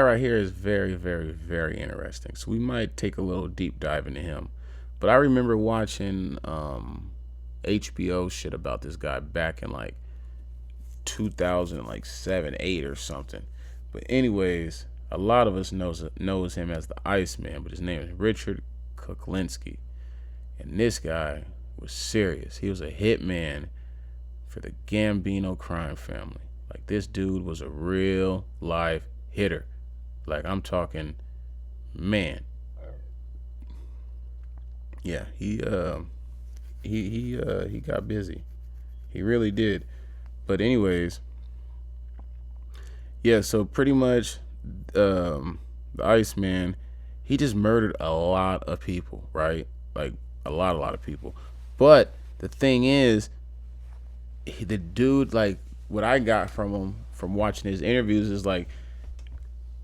right here is very, very, very interesting. So we might take a little deep dive into him. But I remember watching HBO shit about this guy back in like 2007, 8 or something. But anyways, a lot of us knows him as the Iceman, but his name is Richard Kuklinski. And this guy was serious. He was a hitman for the Gambino crime family. Like this dude was a real life hitter. Like I'm talking, man. Yeah, he got busy. He really did. But anyways, yeah. So pretty much, the Iceman, he just murdered a lot of people, right? Like a lot of people. But the thing is, the dude, like what I got from him from watching his interviews is like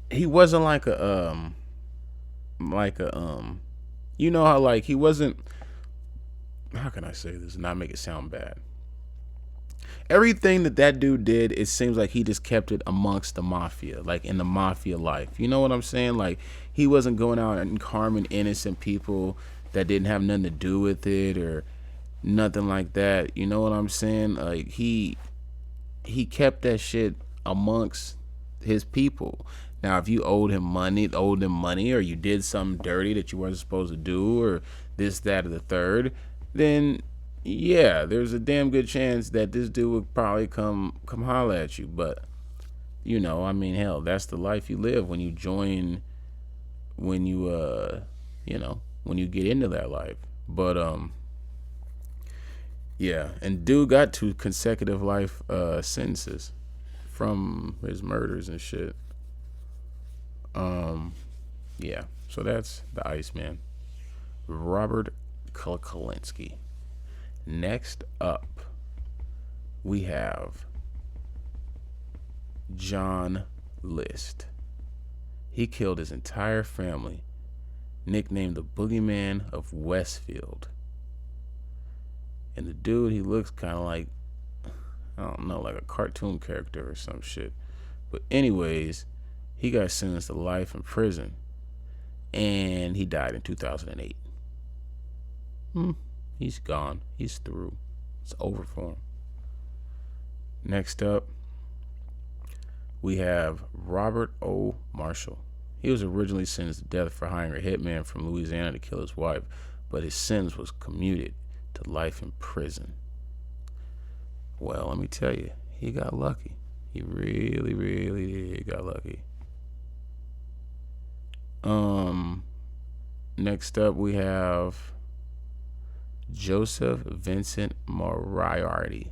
he wasn't like a you know how like he wasn't, how can I say this and not make it sound bad? Everything that dude did, it seems like he just kept it amongst the mafia, like in the mafia life. You know what I'm saying? Like he wasn't going out and harming innocent people that didn't have nothing to do with it or nothing like that. You know what I'm saying? Like he kept that shit amongst his people. Now, if you owed him money, or you did something dirty that you weren't supposed to do, or this, that, or the third, then yeah, there's a damn good chance that this dude would probably come holler at you. But I mean, hell, that's the life you live when you join, when when you get into that life. But yeah, and dude got 2 consecutive life sentences from his murders and shit. Um, yeah, so that's the Iceman, Robert Kuklinski. Next up, we have John List. He killed his entire family, nicknamed the Boogeyman of Westfield. And the dude, he looks kind of like, I don't know, like a cartoon character or some shit. But anyways, he got sentenced to life in prison, and he died in 2008. He's gone. He's through. It's over for him. Next up, we have Robert O. Marshall. He was originally sentenced to death for hiring a hitman from Louisiana to kill his wife, but his sentence was commuted to life in prison. Well, let me tell you, he got lucky. He really, really did got lucky. Next up we have Joseph Vincent Moriarty.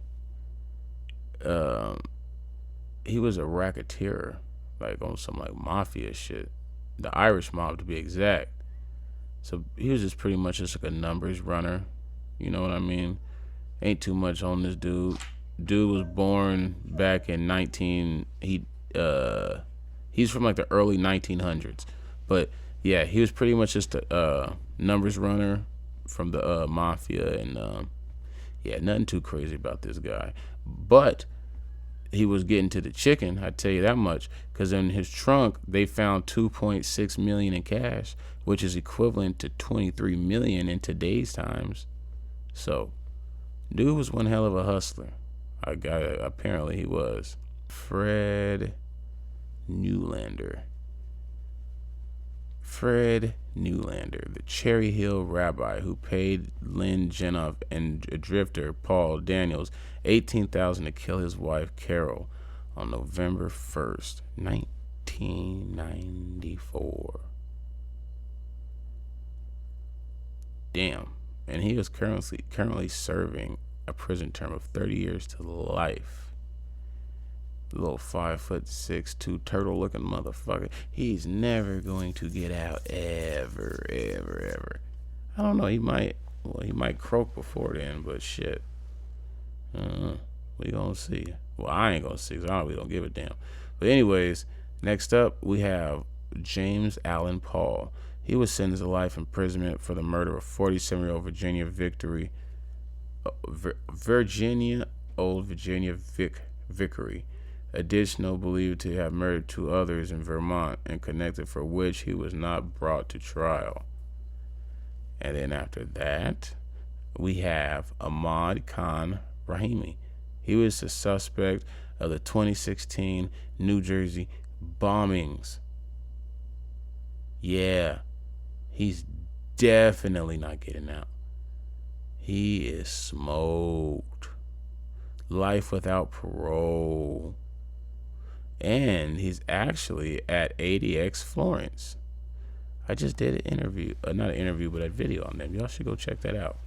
He was a racketeer, like on some like mafia shit, the Irish mob to be exact. So he was just pretty much just like a numbers runner. You know what I mean? Ain't too much on this dude. Dude was born back in 19. He's from like the early 1900s, but yeah, he was pretty much just a numbers runner from the mafia, and yeah, nothing too crazy about this guy. But he was getting to the chicken, I tell you that much, because in his trunk they found 2.6 million in cash, which is equivalent to 23 million in today's times. So, dude was one hell of a hustler. Apparently he was. Fred Nulander. Fred Nulander, the Cherry Hill rabbi who paid Lynn Jenoff and drifter Paul Daniels $18,000 to kill his wife Carol on November 1st, 1994. Damn. And he was currently serving a prison term of 30 years to life. Little 5'6", turtle looking motherfucker. He's never going to get out ever, ever, ever. I don't know. He might croak before then, but shit. We gonna see. Well, I ain't gonna see, because I really don't give a damn. But anyways, next up we have James Allen Paul. He was sentenced to life imprisonment for the murder of 47-year-old Virginia Vickery, Additional believed to have murdered 2 others in Vermont and connected, for which he was not brought to trial. And then after that, we have Ahmad Khan Rahimi. He was the suspect of the 2016 New Jersey bombings. Yeah, he's definitely not getting out. He is smoked. Life without parole. And he's actually at ADX Florence. I just did an interview, not an interview, but a video on them. Y'all should go check that out.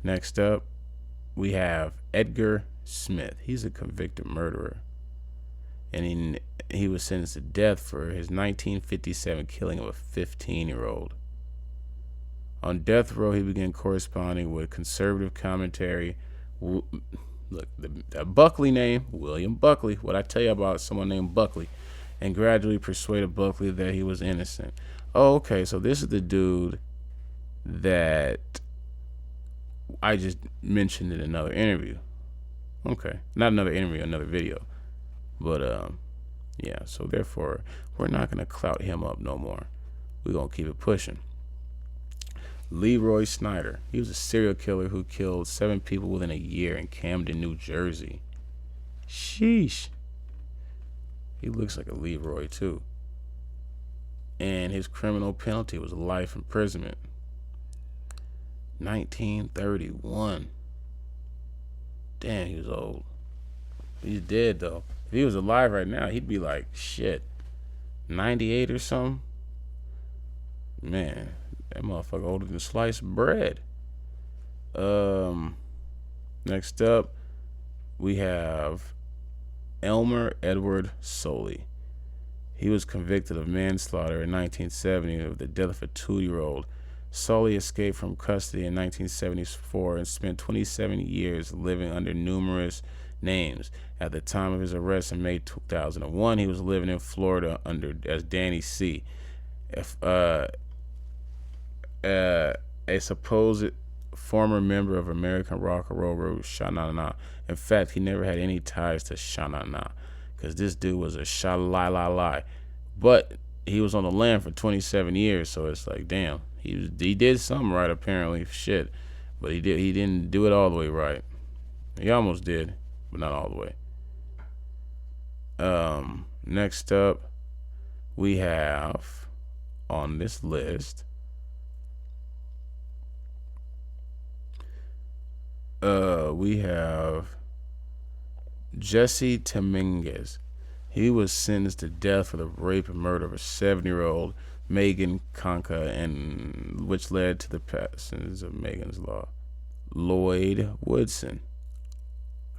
Next up, we have Edgar Smith. He's a convicted murderer. And he was sentenced to death for his 1957 killing of a 15-year-old. On death row, he began corresponding with conservative commentary. Look, the Buckley name, William Buckley. What I tell you about someone named Buckley, and gradually persuaded Buckley that he was innocent. Oh, okay, so this is the dude that I just mentioned in another interview. Okay, not another interview, another video. But yeah. So therefore, we're not gonna clout him up no more. We're gonna keep it pushing. Leroy Schneider. He was a serial killer who killed 7 people within a year in Camden, New Jersey. Sheesh. He looks like a Leroy too. And his criminal penalty was life imprisonment. 1931. Damn, he was old. He's dead though. If he was alive right now, he'd be like, shit, 98 or something. Man, that motherfucker older than sliced bread. Next up, we have Elmer Edward Soley. He was convicted of manslaughter in 1970 of the death of a 2-year-old. Soley escaped from custody in 1974 and spent 27 years living under numerous names. At the time of his arrest in May 2001, he was living in Florida as Danny C. A supposed former member of American rock and roll group Sha-Na-Na. In fact, he never had any ties to Sha-Na-Na, because this dude was a sha-la-la-la. But he was on the lam for 27 years, so it's like, damn, he did something right apparently, shit. But he didn't do it all the way right. He almost did, but not all the way. Next up, we have on this list we have Jesse Dominguez. He was sentenced to death for the rape and murder of a 7-year-old Megan Conca, and which led to the passage of Megan's Law. Lloyd Woodson.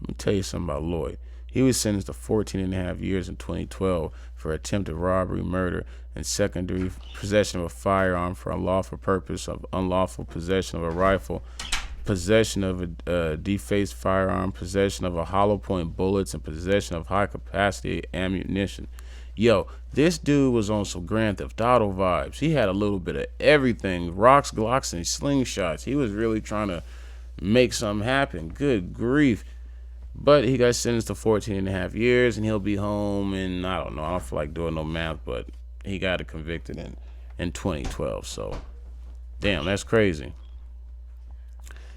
Let me tell you something about Lloyd. He was sentenced to 14 and a half years in 2012 for attempted robbery, murder, and secondary possession of a firearm for unlawful purpose of unlawful possession of a rifle, possession of a defaced firearm, possession of a hollow point bullets, and possession of high capacity ammunition. Yo, this dude was on some Grand Theft Auto vibes. He had a little bit of everything, rocks, glocks, and slingshots. He was really trying to make something happen. Good grief. But he got sentenced to 14 and a half years, and he'll be home in, I don't know, I don't feel like doing no math, but he got convicted in 2012. So, damn, that's crazy.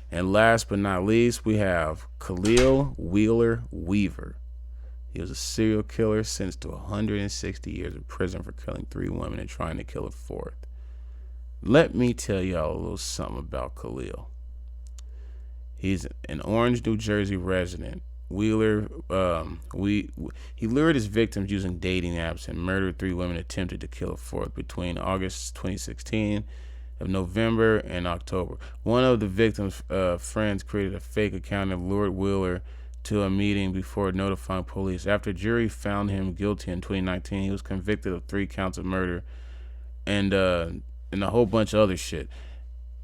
And last but not least, we have Khalil Wheeler Weaver. He was a serial killer sentenced to 160 years in prison for killing 3 women and trying to kill a 4th. Let me tell y'all a little something about Khalil. He's an Orange, New Jersey resident. Wheeler, he lured his victims using dating apps and murdered 3 women, attempted to kill a 4th between August 2016 of November and October. One of the victim's friends created a fake account and lured Wheeler to a meeting before notifying police. After a jury found him guilty in 2019, he was convicted of 3 counts of murder and a whole bunch of other shit.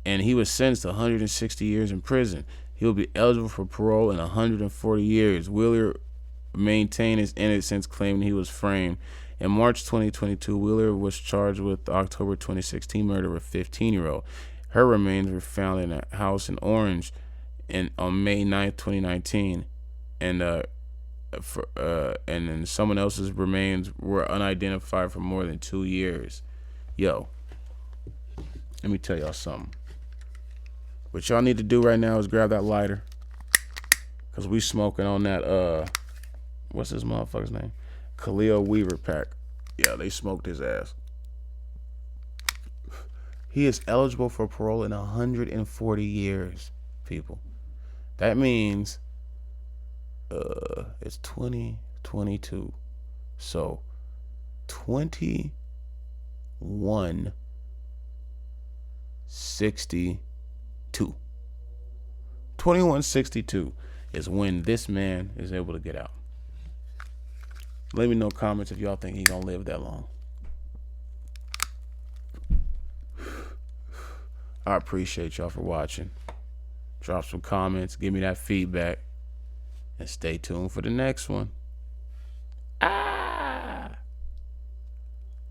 And he was sentenced to 160 years in prison. He'll be eligible for parole in 140 years. Wheeler maintained his innocence, claiming he was framed. In March 2022, Wheeler was charged with the October 2016 murder of a 15-year-old. Her remains were found in a house in Orange on May 9, 2019. And and then someone else's remains were unidentified for more than 2 years. Yo, let me tell y'all something. What y'all need to do right now is grab that lighter, cause we smoking on that what's this motherfucker's name? Khalil Wheeler pack. Yeah, they smoked his ass. He is eligible for parole in 140 years, people. That means it's 2022. So 2162. 2162 is when this man is able to get out. Let me know comments if y'all think he gonna live that long. I appreciate y'all for watching. Drop some comments, give me that feedback, and stay tuned for the next one.